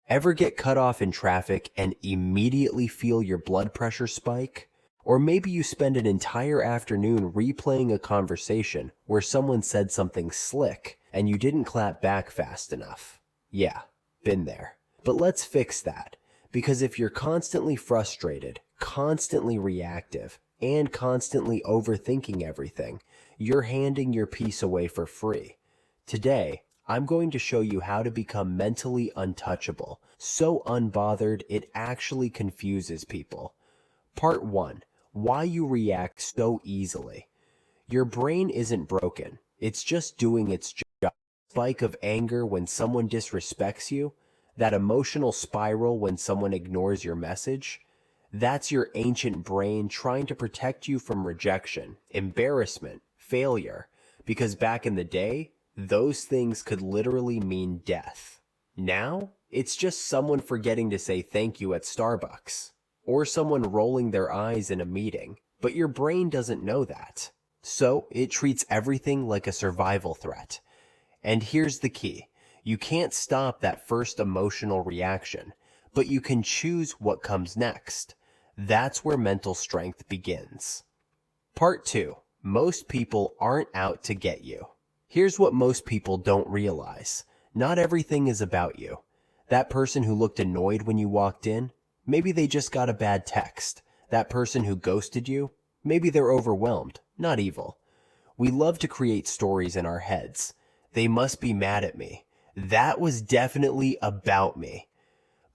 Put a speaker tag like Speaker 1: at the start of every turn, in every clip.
Speaker 1: Ever get cut off in traffic and immediately feel your blood pressure spike? Or maybe you spend an entire afternoon replaying a conversation where someone said something slick and you didn't clap back fast enough. Yeah, been there. But let's fix that, because if you're constantly frustrated, constantly reactive, and constantly overthinking everything, you're handing your peace away for free. Today, I'm going to show you how to become mentally untouchable, so unbothered it actually confuses people. Part 1. Why you react so easily. Your brain isn't broken, it's just doing its job. Spike of anger when someone disrespects you, that emotional spiral when someone ignores your message, that's your ancient brain trying to protect you from rejection, embarrassment, failure, because back in the day, those things could literally mean death. Now, it's just someone forgetting to say thank you at Starbucks, or someone rolling their eyes in a meeting, but your brain doesn't know that. So it treats everything like a survival threat. And here's the key. You can't stop that first emotional reaction, but you can choose what comes next. That's where mental strength begins. Part 2. Most people aren't out to get you. Here's what most people don't realize. Not everything is about you. That person who looked annoyed when you walked in, maybe they just got a bad text. That person who ghosted you, maybe they're overwhelmed, not evil. We love to create stories in our heads. They must be mad at me. That was definitely about me.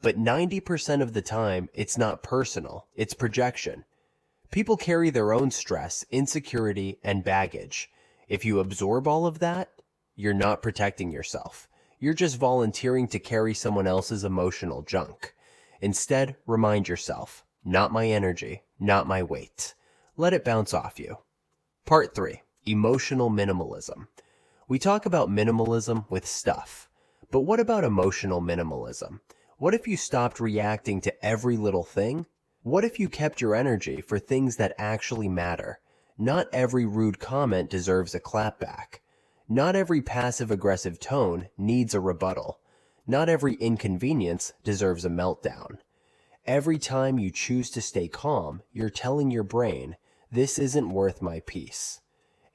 Speaker 1: But 90% of the time, it's not personal, it's projection. People carry their own stress, insecurity, and baggage. If you absorb all of that, you're not protecting yourself. You're just volunteering to carry someone else's emotional junk. Instead, remind yourself, not my energy, not my weight. Let it bounce off you. Part 3. Emotional minimalism. We talk about minimalism with stuff. But what about emotional minimalism? What if you stopped reacting to every little thing? What if you kept your energy for things that actually matter? Not every rude comment deserves a clapback. Not every passive-aggressive tone needs a rebuttal. Not every inconvenience deserves a meltdown. Every time you choose to stay calm, you're telling your brain, this isn't worth my peace.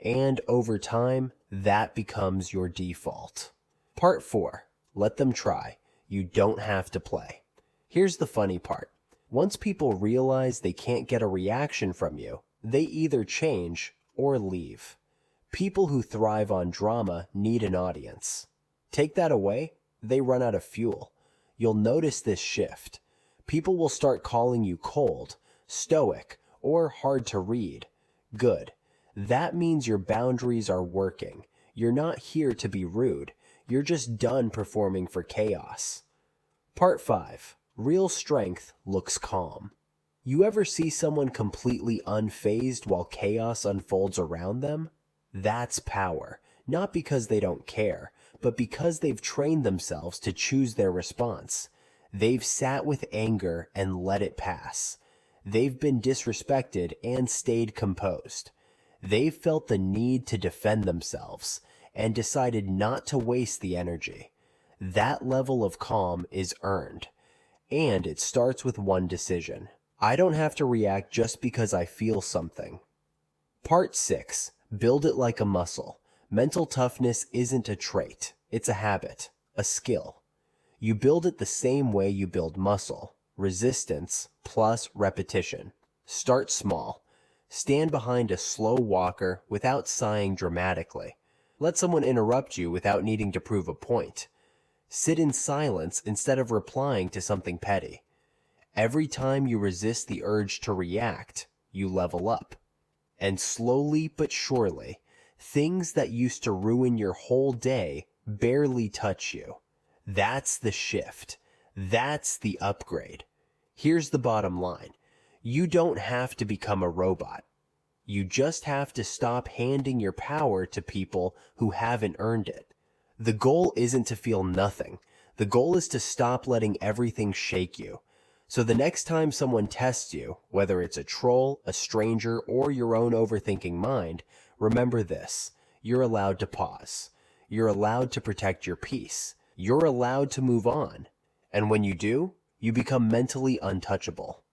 Speaker 1: And over time, that becomes your default. Part 4. Let them try. You don't have to play. Here's the funny part. Once people realize they can't get a reaction from you, they either change or leave. People who thrive on drama need an audience. Take that away, they run out of fuel. You'll notice this shift. People will start calling you cold, stoic, or hard to read. Good. That means your boundaries are working. You're not here to be rude. You're just done performing for chaos. Part 5. Real strength looks calm. You ever see someone completely unfazed while chaos unfolds around them? That's power, not because they don't care, but because they've trained themselves to choose their response. They've sat with anger and let it pass. They've been disrespected and stayed composed. They've felt the need to defend themselves and decided not to waste the energy. That level of calm is earned, and it starts with one decision. I don't have to react just because I feel something. Part 6. Build it like a muscle. Mental toughness isn't a trait. It's a habit, a skill. You build it the same way you build muscle. Resistance plus repetition. Start small. Stand behind a slow walker without sighing dramatically. Let someone interrupt you without needing to prove a point. Sit in silence instead of replying to something petty. Every time you resist the urge to react, you level up. And slowly but surely, things that used to ruin your whole day barely touch you. That's the shift. That's the upgrade. Here's the bottom line. You don't have to become a robot. You just have to stop handing your power to people who haven't earned it. The goal isn't to feel nothing. The goal is to stop letting everything shake you. So the next time someone tests you, whether it's a troll, a stranger, or your own overthinking mind, remember this. You're allowed to pause. You're allowed to protect your peace. You're allowed to move on. And when you do, you become mentally untouchable.